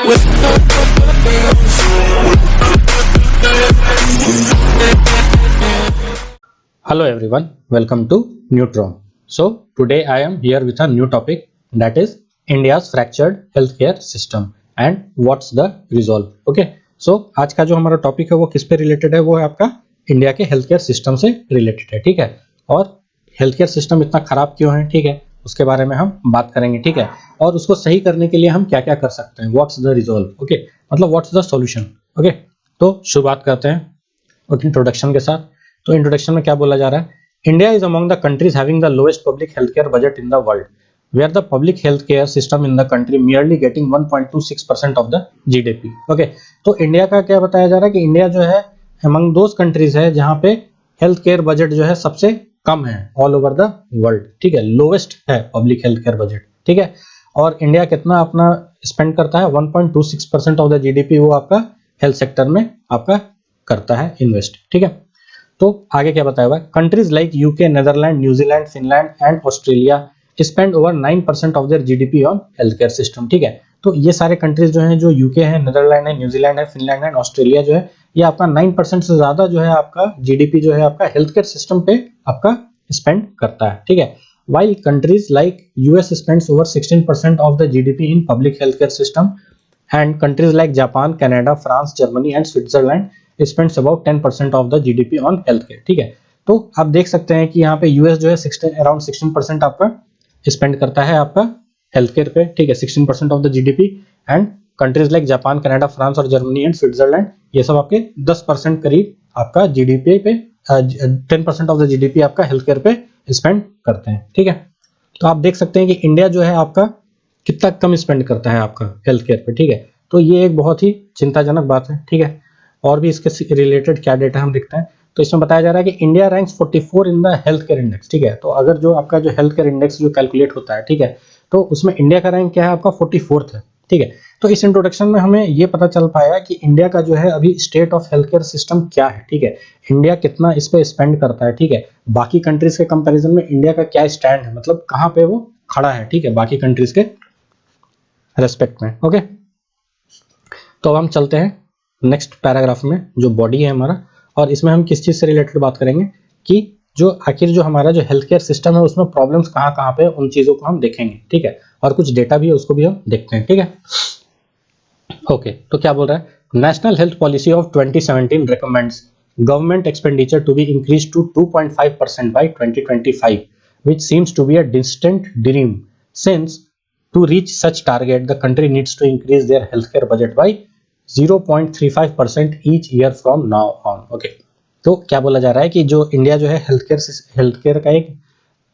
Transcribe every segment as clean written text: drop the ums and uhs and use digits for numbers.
Hello everyone, welcome to Neutron. So today I am here with a new topic, that is India's fractured healthcare system and what's the resolve. Okay, so आज का जो हमारा topic है वो किस पे related है, वो है आपका इंडिया के हेल्थ केयर सिस्टम से रिलेटेड है, ठीक है। और हेल्थ केयर सिस्टम इतना खराब क्यों है, ठीक है, उसके बारे में हम बात करेंगे, ठीक है। और उसको सही करने के लिए हम क्या क्या कर सकते हैं, व्हाट्स द रिजॉल्व, ओके, मतलब व्हाट्स द सॉल्यूशन। ओके, तो शुरुआत करते हैं इंट्रोडक्शन के साथ। तो इंट्रोडक्शन में क्या बोला जा रहा है, India is among the countries having the lowest public health care budget in the world, where the public health care system in the country merely getting 1.26% of the GDP. Okay, तो India का क्या बताया जा रहा है कि India जो है अमंग दोज कंट्रीज है जहां पे हेल्थ केयर बजट जो है सबसे कम है ऑल ओवर द वर्ल्ड, ठीक है, लोएस्ट है पब्लिक हेल्थ केयर बजट, ठीक है। और इंडिया कितना अपना स्पेंड करता है, 1.26% ऑफ द जीडीपी वो आपका हेल्थ सेक्टर में आपका करता है इन्वेस्ट, ठीक है। तो आगे क्या बताया हुआ है, countries like UK, Netherland, New Zealand, Finland and Australia spend over 9% of their GDP on health care system, ठीक है। तो ये सारे कंट्रीज जो हैं, जो यूके है, नेदरलैंड है, न्यूजीलैंड है, फिनलैंड है, ऑस्ट्रेलिया जो है, ये आपका 9% से ज्यादा जो है आपका जीडीपी जो है आपका हेल्थ केयर सिस्टम पे आपका स्पेंड करता है, ठीक है। while countries like US spends over 16% of the GDP in public healthcare system and countries like Japan, Canada, France, Germany and Switzerland spends about 10% of the GDP on healthcare, ठीक है। तो आप देख सकते हैं कि यहाँ पे US जो है अराउंड 16% आपका स्पेंड करता है आपका हेल्थ केयर पे, ठीक है, 16% of the GDP. And countries like Japan, Canada, France और जर्मनी एंड स्विट्जरलैंड ये सब आपके 10% करीब आपका जीडीपी पे 10% ऑफ द जीडीपी आपका हेल्थ केयर पे स्पेंड करते हैं, ठीक है। तो आप देख सकते हैं कि इंडिया जो है आपका कितना कम स्पेंड करता है आपका हेल्थ केयर पे, ठीक है। तो ये एक बहुत ही चिंताजनक बात है, ठीक है। और भी इसके रिलेटेड क्या डेटा हम देखते हैं, तो इसमें बताया जा रहा है कि India ranks 44 in the health care index, ठीक है। तो अगर जो आपका जो हेल्थ केयर इंडेक्स जो कैलकुलेट होता है, ठीक है, तो उसमें इंडिया का रैंक क्या है आपका 44th है, ठीक है। तो इस इंट्रोडक्शन में हमें ये पता चल पाया कि इंडिया का जो है अभी state of health care system क्या है, ठीक है, इंडिया कितना इस पे स्पेंड करता है, ठीक है, बाकी कंट्रीज के कंपैरिजन में इंडिया का क्या स्टैंड है, मतलब कहां पे वो खड़ा है, ठीक है, बाकी कंट्रीज के रेस्पेक्ट में। ओके, तो अब हम चलते हैं नेक्स्ट पैराग्राफ में, जो बॉडी है हमारा, और इसमें हम किस चीज से रिलेटेड बात करेंगे कि जो आखिर जो हमारा जो हेल्थ केयर सिस्टम है उसमें प्रॉब्लम्स कहां पे, उन चीजों को हम देखेंगे, ठीक है। और कुछ डेटा भी है उसको भी हम देखते हैं, ठीक है। ओके, तो क्या बोल रहा है, national health policy of 2017 recommends government expenditure to be increase to 2.5% by 2025, which seems to be a distant dream since to reach such target the country needs to increase their healthcare budget by 0.35% each year from now on. Okay, तो क्या बोला जा रहा है कि जो India जो है हेल्थ केयर का एक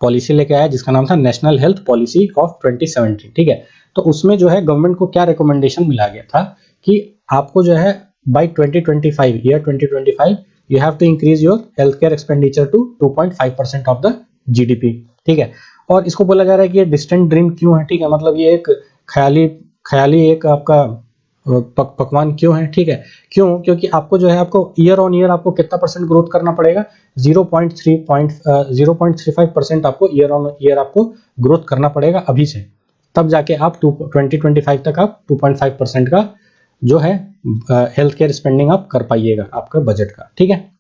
पॉलिसी लेके आया जिसका नाम था नेशनल हेल्थ पॉलिसी ऑफ 2017, ठीक है। तो उसमें जो है गवर्नमेंट को क्या रिकमेंडेशन मिला गया था कि आपको जो है by 2025 year 2025 you have to increase your health care expenditure to 2.5% of the GDP, ठीक है। और इसको बोला जा रहा है कि ये डिस्टेंट ड्रीम क्यों है, ठीक है, मतलब ये एक ख्याली एक आपका पकवान क्यों है, ठीक है। क्यों, क्योंकि आपको जो है आपको ईयर ऑन ईयर आपको कितना परसेंट ग्रोथ करना पड़ेगा, 0.35% आपको ईयर ऑन ईयर आपको ग्रोथ करना पड़ेगा अभी से, तब जाके आप 2025 तक आप 2.5% का जो है हेल्थ केयर स्पेंडिंग आप कर पाइएगा आपका बजट का, ठीक है।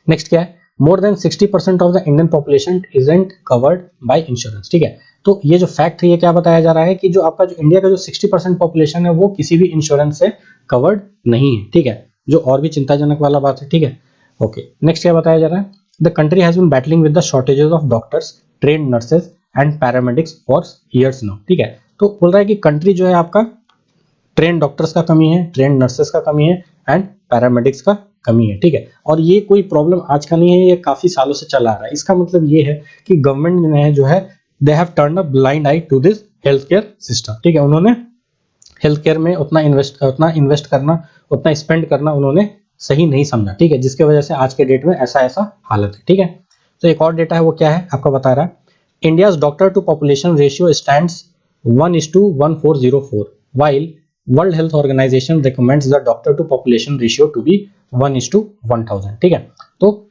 नेक्स्ट क्या है, more than 60% of the Indian population isn't covered by insurance, ठीक है। तो ये जो फैक्ट है ये क्या बताया जा रहा है कि जो आपका जो इंडिया का जो 60% पॉपुलेशन है वो किसी भी इंश्योरेंस से कवर्ड नहीं है, ठीक है, जो और भी चिंताजनक वाला बात है, ठीक है। ओके, नेक्स्ट क्या बताया जा रहा है, the country has been battling with the shortages of doctors, trained nurses and paramedics for years now, ठीक है। तो बोल रहा है कि कंट्री जो है आपका ट्रेन डॉक्टर्स का कमी है, ट्रेन नर्सेस का कमी है एंड पैरामेडिक्स का कमी है, ठीक है। और ये कोई प्रॉब्लम आज का नहीं है, ये काफी सालों से चला आ रहा है। इसका मतलब ये है कि गवर्नमेंट ने जो है they have turned a blind eye to this health care system, ठीक है। उन्होंने हेल्थ केयर में उतना इन्वेस्ट करना, उतना स्पेंड करना उन्होंने सही नहीं समझा, ठीक है, जिसके वजह से आज के डेट में ऐसा हालत है, ठीक है। तो एक और डेटा है वो क्या है आपको बता रहा है, India's doctor to population ratio stands 1:1404 while World Health Organization recommends the doctor to population ratio to be 1:1000, ठीक है। तो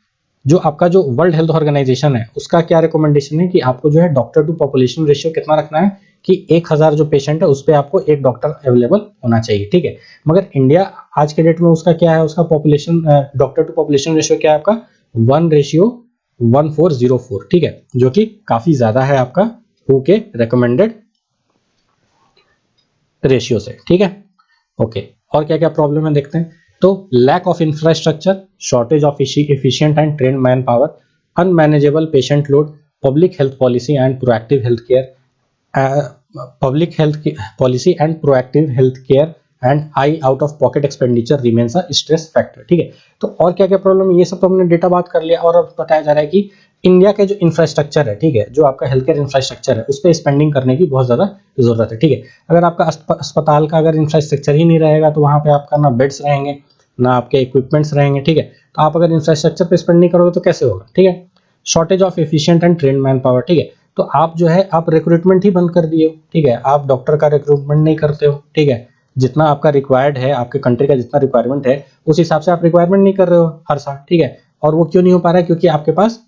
जो आपका जो वर्ल्ड हेल्थ ऑर्गेनाइजेशन है उसका क्या रिकमेंडेशन है कि आपको जो है डॉक्टर टू पॉपुलेशन रेशियो कितना रखना है कि 1000 जो पेशेंट है उस पे आपको एक डॉक्टर अवेलेबल होना चाहिए, ठीक है। मगर इंडिया आज के डेट में उसका क्या है, उसका population doctor to population ratio क्या है आपका 1:1404, ठीक है, जो कि काफी ज्यादा है आपका WHO के रिकमेंडेड रेशियो से, ठीक है। ओके, और क्या क्या प्रॉब्लम है देखते हैं। तो lack of infrastructure, shortage of efficient and trained manpower, unmanageable patient load, public health policy and proactive health care, public health policy and proactive health care and high out of pocket expenditure remains a stress factor, ठीक है। तो और क्या क्या problem है, ये सब तो हमने डेटा बात कर लिया। और अब बताया जा रहा है कि इंडिया के जो इंफ्रास्ट्रक्चर है, ठीक है, जो आपका हेल्थ केयर इंफ्रास्ट्रक्चर है उस पर स्पेंडिंग करने की बहुत ज्यादा जरूरत है, ठीक है। अगर आपका अस्पताल का अगर इंफ्रास्ट्रक्चर ही नहीं रहेगा तो वहां पे आपका ना बेड्स रहेंगे ना आपके इक्विपमेंट्स रहेंगे, ठीक है। तो आप अगर इंफ्रास्ट्रक्चर पे स्पेंड नहीं करोगे तो कैसे होगा, ठीक है। Shortage of efficient and trained manpower, ठीक है। तो आप जो है आप रिक्रूटमेंट ही बंद कर दिए हो, ठीक है, आप डॉक्टर का रिक्रूटमेंट नहीं करते हो, ठीक है। जितना आपका रिक्वायर्ड है, आपके कंट्री का जितना रिक्वायरमेंट है उस हिसाब से आप रिक्वायरमेंट नहीं कर रहे हो हर साल, ठीक है। और वो क्यों नहीं हो पा रहा है, क्योंकि आपके पास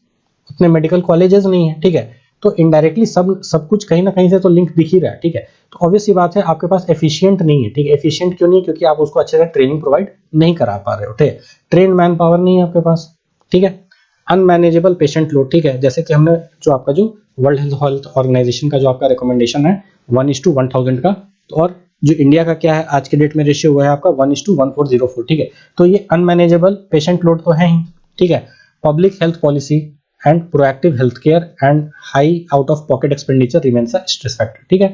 उतने मेडिकल कॉलेजेस नहीं है, ठीक है। तो इनडायरेक्टली सब कुछ कहीं ना कहीं से तो लिंक दिख ही रहा है, ठीक है। तो ऑब्वियस सी बात है आपके पास एफिशिएंट नहीं है, ठीक है। एफिशिएंट क्यों नहीं है, क्योंकि आप उसको अच्छे से ट्रेनिंग प्रोवाइड नहीं करा पा रहे हो, ठीक है। ट्रेन मैन पावर नहीं है आपके पास, ठीक है। अनमैनेजेबल पेशेंट लोड, ठीक है, जैसे कि हमने जो आपका जो वर्ल्ड हेल्थ ऑर्गेनाइजेशन का जो आपका रिकमेंडेशन है 1:1000 का, तो और जो इंडिया का क्या है आज के डेट में रेशियो हुआ है आपका 1:1404, ठीक है। तो ये अनमैनेजेबल पेशेंट लोड तो है ही, ठीक है। Public health policy and proactive health care and high out of pocket expenditure remains a stress factor, ठीक है।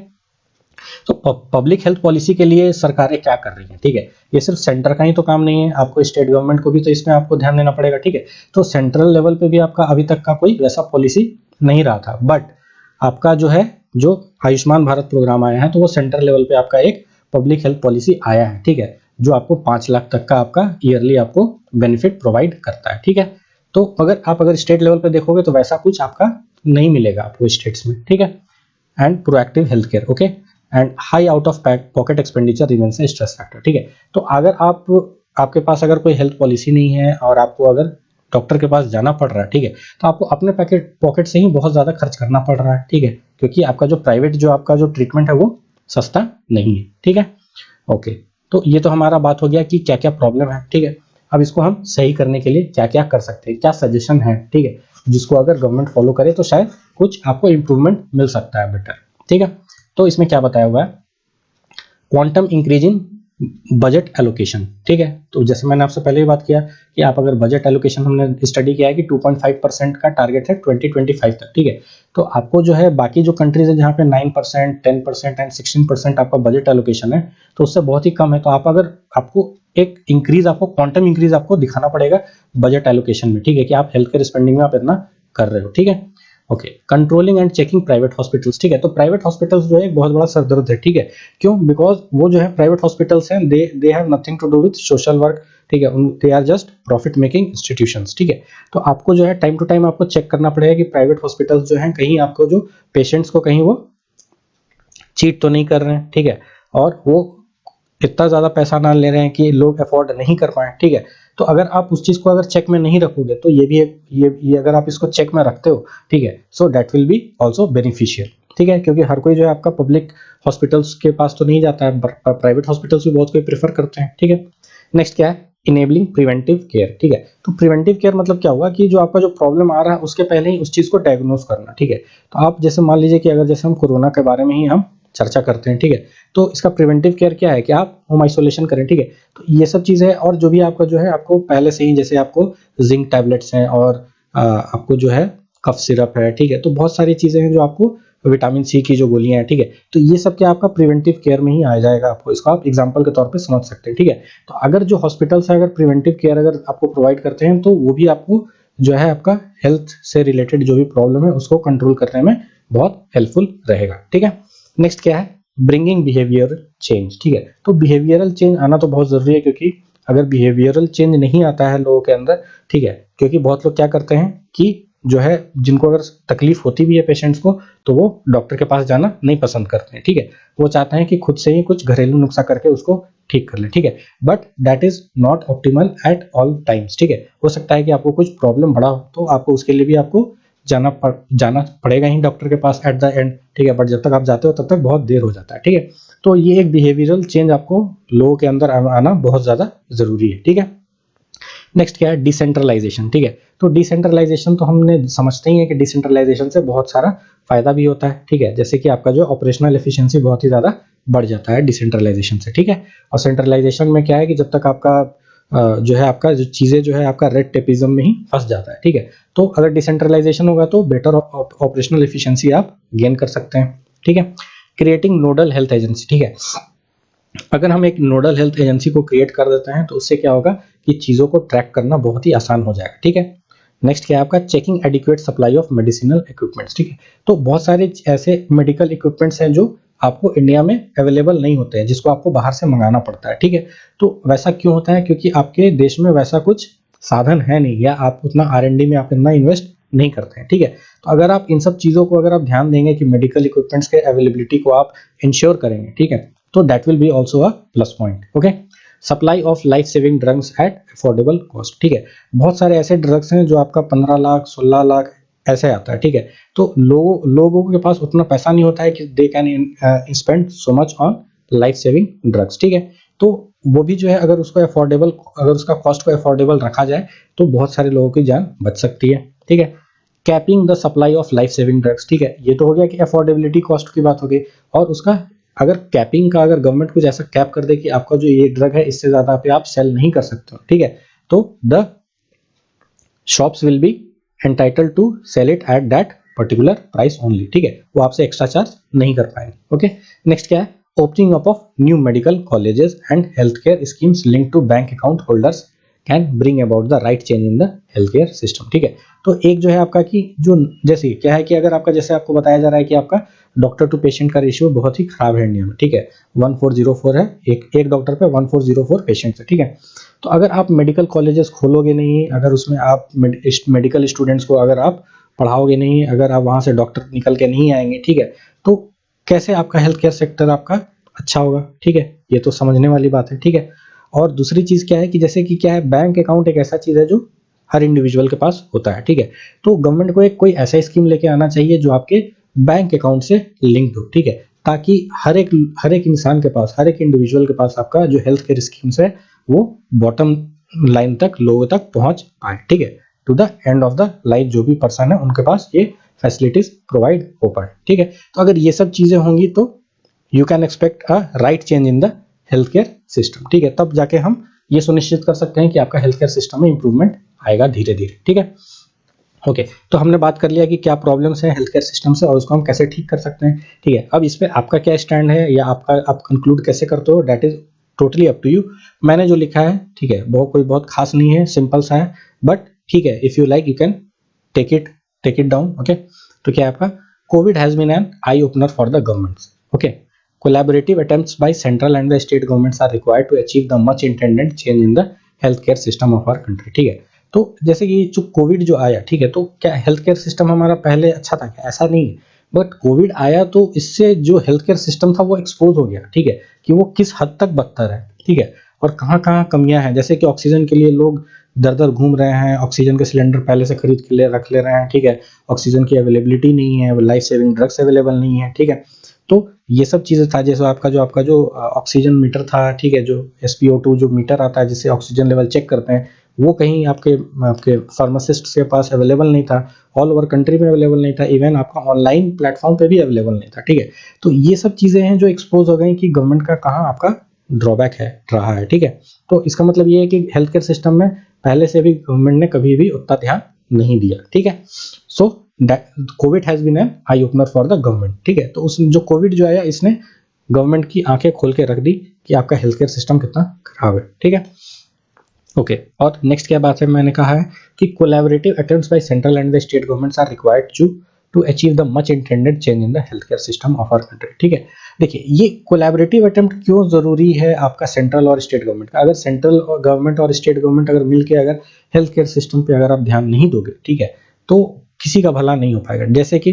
तो पब्लिक हेल्थ पॉलिसी के लिए सरकारें क्या कर रही हैं, ठीक है। ये सिर्फ सेंटर का ही तो काम नहीं है, आपको स्टेट गवर्नमेंट को भी तो इसमें आपको ध्यान देना पड़ेगा, ठीक है। तो सेंट्रल लेवल पे भी आपका अभी तक का कोई वैसा पॉलिसी नहीं रहा था, बट आपका जो है जो आयुष्मान भारत प्रोग्राम आया है तो वो सेंट्रल लेवल पे आपका एक पब्लिक हेल्थ पॉलिसी आया है, ठीक है, जो आपको 5 लाख तक का आपका ईयरली आपको बेनिफिट प्रोवाइड करता है, ठीक है। तो अगर स्टेट लेवल पे देखोगे तो वैसा कुछ आपका नहीं मिलेगा आपको स्टेट्स में, ठीक है। And proactive health care, okay, and high out of pocket expenditure remains A stress factor, ठीक है। तो अगर आपके पास अगर कोई हेल्थ पॉलिसी नहीं है और आपको अगर डॉक्टर के पास जाना पड़ रहा है, ठीक है, तो आपको अपने पॉकेट से ही बहुत ज्यादा खर्च करना पड़ रहा है, ठीक है, क्योंकि आपका जो प्राइवेट जो आपका जो ट्रीटमेंट है वो सस्ता नहीं है, ठीक है। ओके, तो ये तो हमारा बात हो गया कि क्या क्या प्रॉब्लम है, ठीक है। अब इसको हम सही करने के लिए क्या क्या कर सकते हैं, क्या सजेशन है, ठीक है, जिसको अगर गवर्नमेंट फॉलो करे तो शायद कुछ आपको इंप्रूवमेंट मिल सकता है बेटर, ठीक है। तो इसमें क्या बताया हुआ है, quantum increase in budget allocation, ठीक है। तो जैसे मैंने आपसे पहले ही बात किया कि आप अगर बजट एलोकेशन हमने स्टडी किया है कि 2.5% का टारगेट है 2025 तक, ठीक है। तो आपको जो है बाकी जो कंट्रीज है जहाँ पे 9%, 10% एंड 16% आपका बजट एलोकेशन है तो उससे बहुत ही कम है। तो आपको एक इंक्रीज, आपको क्वांटम इंक्रीज आपको दिखाना पड़ेगा बजट एलोकेशन में, ठीक है, कि आप हेल्थ केयर स्पेंडिंग में आप इतना कर रहे हो, ठीक है। Okay, controlling and checking private hospitals, ठीक है। तो प्राइवेट हॉस्पिटल्स जो है एक बहुत बड़ा सरदर्द है, ठीक है। क्यों? बिकॉज वो जो है प्राइवेट हॉस्पिटल्स हैं, they have nothing to do with social work, ठीक है, they are just profit making institutions, ठीक है। तो आपको जो है टाइम टू टाइम आपको चेक करना पड़ेगा कि प्राइवेट हॉस्पिटल्स जो हैं कहीं आपको जो पेशेंट्स को कहीं वो चीट तो नहीं कर रहे हैं, ठीक है, और वो इतना ज्यादा पैसा ना ले रहे हैं कि लोग अफोर्ड नहीं कर पाए, ठीक है। तो अगर आप उस चीज को अगर चेक में नहीं रखोगे तो ये भी ये अगर आप इसको चेक में रखते हो, ठीक है, so that will be also beneficial, ठीक है, क्योंकि हर कोई जो है आपका पब्लिक हॉस्पिटल्स के पास तो नहीं जाता है, प्राइवेट हॉस्पिटल्स भी बहुत कोई प्रेफर करते हैं, ठीक है। नेक्स्ट क्या है, इनेबलिंग प्रिवेंटिव केयर, ठीक है। तो प्रिवेंटिव केयर मतलब क्या हुआ कि जो आपका जो प्रॉब्लम आ रहा है उसके पहले ही उस चीज को डायग्नोज करना, ठीक है। तो आप जैसे मान लीजिए कि अगर जैसे हम कोरोना के बारे में ही हम चर्चा करते हैं, ठीक है, तो इसका प्रिवेंटिव केयर क्या है कि आप होम आइसोलेशन करें, ठीक है। तो ये सब चीजें और जो भी आपका जो है आपको पहले से ही जैसे आपको जिंक टैबलेट्स हैं और आपको जो है कफ सिरप है, ठीक है, तो बहुत सारी चीजें हैं जो आपको विटामिन सी की जो गोलियां हैं, ठीक है, तो ये सब क्या आपका प्रिवेंटिव केयर में ही आ जाएगा। आपको इसको आप एग्जांपल के तौर पे समझ सकते हैं, ठीक है। तो अगर जो हॉस्पिटल्स है अगर प्रिवेंटिव केयर अगर आपको प्रोवाइड करते हैं तो वो भी आपको जो है आपका हेल्थ से रिलेटेड जो भी प्रॉब्लम है उसको कंट्रोल करने में बहुत हेल्पफुल रहेगा, ठीक है। नेक्स्ट क्या है, ब्रिंगिंग बिहेवियरल चेंज, ठीक है। तो बिहेवियरल चेंज आना तो बहुत जरूरी है, क्योंकि अगर बिहेवियरल चेंज नहीं आता है लोगों के अंदर, ठीक है, क्योंकि बहुत लोग क्या करते हैं कि जो है जिनको अगर तकलीफ होती भी है पेशेंट्स को तो वो डॉक्टर के पास जाना नहीं पसंद करते हैं, ठीक है। वो चाहते हैं कि खुद से ही कुछ घरेलू नुस्खा करके उसको ठीक कर ले, ठीक है, but that is not optimal at all times, ठीक है। हो सकता है कि आपको कुछ प्रॉब्लम बड़ा हो तो आपको उसके लिए भी आपको जाना पड़ेगा ही डॉक्टर के पास एट द एंड, ठीक है, बट जब तक आप जाते हो तब तक बहुत देर हो जाता है, ठीक है। तो ये एक बिहेवियरल चेंज आपको लोगों के अंदर आना बहुत ज़्यादा ज़रूरी है, ठीक है। नेक्स्ट क्या है, डिसेंट्रलाइजेशन, ठीक है। तो डिसेंट्रलाइजेशन तो हमने समझते ही है कि डिसेंट्रलाइजेशन से बहुत सारा फायदा भी होता है, ठीक है। जैसे कि आपका जो ऑपरेशनल एफिशिएंसी बहुत ही ज़्यादा बढ़ जाता है डिसेंट्रलाइजेशन से, ठीक है। और सेंट्रलाइजेशन में क्या है कि जब तक आपका जो है आपका जो चीज़ें जो है आपका रेड टेपिज्म में ही फंस जाता है, ठीक है। तो अगर डिसेंट्रलाइजेशन होगा तो बेटर ऑपरेशनल एफिशिएंसी आप गेन कर सकते हैं, ठीक है। क्रिएटिंग नोडल हेल्थ एजेंसी, ठीक है। अगर हम एक नोडल हेल्थ एजेंसी को क्रिएट कर देते हैं तो उससे क्या होगा कि चीज़ों को ट्रैक करना बहुत ही आसान हो जाएगा, ठीक है। नेक्स्ट क्या है आपका, checking adequate supply of medicinal equipments, ठीक है। तो बहुत सारे ऐसे मेडिकल इक्विपमेंट्स हैं जो आपको इंडिया में अवेलेबल नहीं होते हैं, जिसको आपको बाहर से मंगाना पड़ता है, ठीक है। तो वैसा क्यों होता है, क्योंकि आपके देश में वैसा कुछ साधन है नहीं, या आप उतना R&D में आप इतना इन्वेस्ट नहीं करते हैं, ठीक है। तो अगर आप इन सब चीज़ों को अगर आप ध्यान देंगे कि मेडिकल इक्विपमेंट्स के अवेलेबिलिटी को आप इंश्योर करेंगे, ठीक है, तो that will be also a plus point, okay. Supply of life saving drugs at affordable cost, ठीक है। बहुत सारे ऐसे ड्रग्स हैं जो आपका 15 लाख 16 लाख ऐसे आता है, ठीक है। तो लोगों के पास उतना पैसा नहीं होता है कि they can spend so much on life saving drugs, ठीक है। तो वो भी जो है अगर उसको अफोर्डेबल, अगर उसका कॉस्ट को अफोर्डेबल रखा जाए तो बहुत सारे लोगों की जान बच सकती है, ठीक है। Capping the supply of life saving drugs, ठीक है। ये तो हो गया कि अफोर्डेबिलिटी कॉस्ट की बात हो गई, और उसका अगर कैपिंग का अगर गवर्नमेंट कुछ ऐसा कैप कर दे कि आपका जो ये ड्रग है इससे ज्यादा पे आप सेल नहीं कर सकते हो, ठीक है, तो the shops will be entitled to sell it at that particular price only, ठीक है। वो आपसे एक्स्ट्रा चार्ज नहीं कर पाएंगे, ओके। नेक्स्ट क्या है, opening up of new medical colleges and health care schemes link to bank account holders can bring about the right change in the health care system, ठीक है। तो एक जो है आपका कि जो जैसे क्या है कि अगर आपका जैसे आपको बताया जा रहा है कि आपका डॉक्टर टू पेशेंट का रेशियो बहुत ही खराब है इंडिया में, ठीक है, 1404 है, एक डॉक्टर पे 1404 पेशेंट है, ठीक है। तो अगर आप मेडिकल कॉलेजेस खोलोगे नहीं, अगर उसमें आप मेडिकल स्टूडेंट्स को अगर आप पढ़ाओगे नहीं, अगर आप वहां से डॉक्टर निकल के नहीं आएंगे, ठीक है, तो कैसे आपका हेल्थ केयर सेक्टर आपका अच्छा होगा, ठीक है। ये तो समझने वाली बात है, ठीक है। और दूसरी चीज क्या है कि जैसे कि क्या है, बैंक अकाउंट एक ऐसा चीज है जो हर इंडिविजुअल के पास होता है, ठीक है। तो गवर्नमेंट को एक कोई ऐसा स्कीम लेके आना चाहिए जो आपके बैंक अकाउंट से लिंक्ड हो, ठीक है, ताकि हर एक इंसान के पास, हर एक इंडिविजुअल के पास आपका जो हेल्थ केयर स्कीम्स है वो बॉटम लाइन तक लोगों तक पहुंच पाए, ठीक है, to the end of the life जो भी पर्सन है उनके पास ये फैसिलिटीज प्रोवाइड हो पाए, ठीक है। तो अगर ये सब चीजें होंगी तो you can expect a right change in the health care system, ठीक है। तब जाके हम ये सुनिश्चित कर सकते हैं कि आपका हेल्थ केयर सिस्टम में इंप्रूवमेंट आएगा धीरे धीरे, ठीक है। ओके, तो हमने बात कर लिया कि क्या प्रॉब्लम्स हैं हेल्थ केयर सिस्टम से और उसको हम कैसे ठीक कर सकते हैं, ठीक है। अब इस पे आपका क्या स्टैंड है या आप कंक्लूड कैसे करते हो, that is totally up to you. मैंने जो लिखा है, ठीक है, वो कोई बहुत खास नहीं है, सिंपल सा है, बट ठीक है, if you like you can take it down, okay. तो क्या है आपका, COVID has been an eye opener for the governments, okay. Collaborative attempts by central and the state governments are required to achieve the much intended change in the healthcare system of our country, ठीक है। तो जैसे कि जो Covid जो आया, ठीक है, तो क्या हेल्थ केयर सिस्टम हमारा पहले अच्छा था क्या, ऐसा नहीं है, बट कोविड आया तो इससे जो हेल्थ केयर सिस्टम था वो एक्सपोज हो गया, ठीक है, कि वो किस हद तक बदतर है, ठीक है, और कहाँ कहाँ कमियां हैं। जैसे कि ऑक्सीजन के लिए लोग दर दर घूम रहे हैं, ऑक्सीजन के सिलेंडर पहले से खरीद के रख ले रहे हैं, ठीक है, ऑक्सीजन की अवेलेबिलिटी नहीं है, लाइफ सेविंग ड्रग्स अवेलेबल नहीं है, ठीक है। तो ये सब चीजें था, जैसे आपका जो ऑक्सीजन मीटर था, ठीक है, जो SpO2 जो मीटर आता है जिससे ऑक्सीजन लेवल चेक करते हैं, वो कहीं आपके फार्मासिस्ट के पास अवेलेबल नहीं था, ऑल ओवर कंट्री में अवेलेबल नहीं था, इवन आपका ऑनलाइन प्लेटफॉर्म पे भी अवेलेबल नहीं था, ठीक है। तो ये सब चीजें हैं जो एक्सपोज हो गई कि गवर्नमेंट का कहाँ आपका ड्रॉबैक है रहा है, ठीक है। तो इसका मतलब ये है कि हेल्थ केयर सिस्टम में पहले से भी गवर्नमेंट ने कभी भी उतना ध्यान नहीं दिया, ठीक है। So COVID has been an eye opener for the government, ठीक है। तो उस जो कोविड जो आया इसने गवर्नमेंट की आंखें खोल के रख दी कि आपका हेल्थ केयर सिस्टम कितना खराब है, ठीक है। ओके, और नेक्स्ट क्या बात है, मैंने कहा है कि collaborative attempts by central and the state governments are required to achieve the much intended change in the health care system of our country, ठीक है। देखिए, ये कोलैबोरेटिव अटेम्प्ट क्यों जरूरी है आपका सेंट्रल और स्टेट गवर्नमेंट का। अगर सेंट्रल गवर्नमेंट और स्टेट गवर्नमेंट अगर मिलकर अगर हेल्थ केयर सिस्टम पे अगर आप ध्यान नहीं दोगे, ठीक है, तो किसी का भला नहीं हो पाएगा। जैसे कि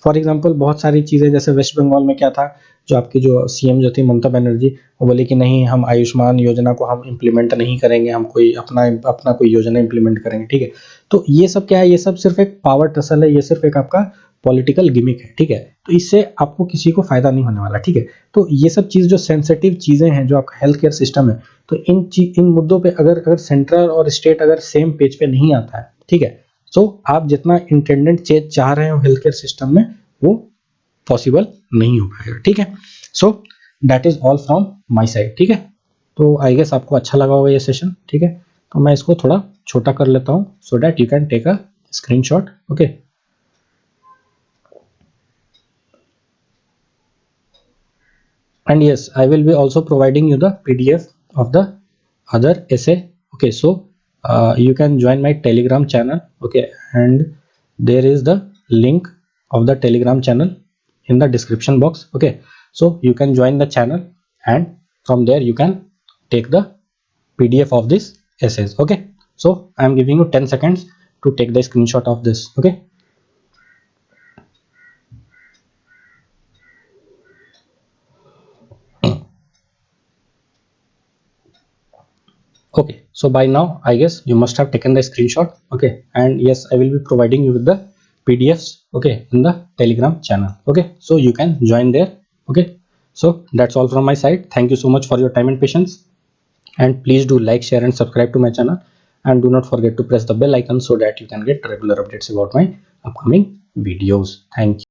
फॉर एग्जांपल बहुत सारी चीजें, जैसे वेस्ट बंगाल में क्या था जो आपकी जो सीएम जो थी ममता बनर्जी, वो बोली कि नहीं हम आयुष्मान योजना को हम इम्प्लीमेंट नहीं करेंगे, हम कोई अपना कोई योजना इम्प्लीमेंट करेंगे, ठीक है। तो ये सब क्या है, ये सब सिर्फ एक पावर टसल है, ये सिर्फ एक आपका पॉलिटिकल गिमिक है, ठीक है। तो इससे आपको किसी को फायदा नहीं होने वाला, ठीक है। तो ये सब चीज जो सेंसिटिव चीजें हैं जो आपका हेल्थ केयर सिस्टम है, तो इन मुद्दों पे अगर सेंट्रल और स्टेट अगर सेम पेज पे नहीं आता है, ठीक है, तो आप जितना इंटेंडेंट चेंज चाह रहे हो हेल्थ केयर सिस्टम में वो पॉसिबल नहीं हो पाएगा, ठीक है। So that is all from my side, ठीक है। तो आई गेस आपको अच्छा लगा होगा ये सेशन, ठीक है। तो मैं इसको थोड़ा छोटा कर लेता हूँ so that you can take a screenshot, okay. And yes, I will be also providing you the PDF of the other essay, okay. So you can join my Telegram channel, okay, and there is the link of the Telegram channel in the description box, okay. So you can join the channel and from there you can take the PDF of this essays, okay. So I am giving you 10 seconds to take the screenshot of this, okay. Okay, so by now I guess you must have taken the screenshot, okay. And yes, I will be providing you with the PDFs, okay, in the Telegram channel, okay. So you can join there, okay. So that's all from my side. Thank you so much for your time and patience, and please do like, share and subscribe to my channel, and do not forget to press the bell icon so that you can get regular updates about my upcoming videos. Thank you.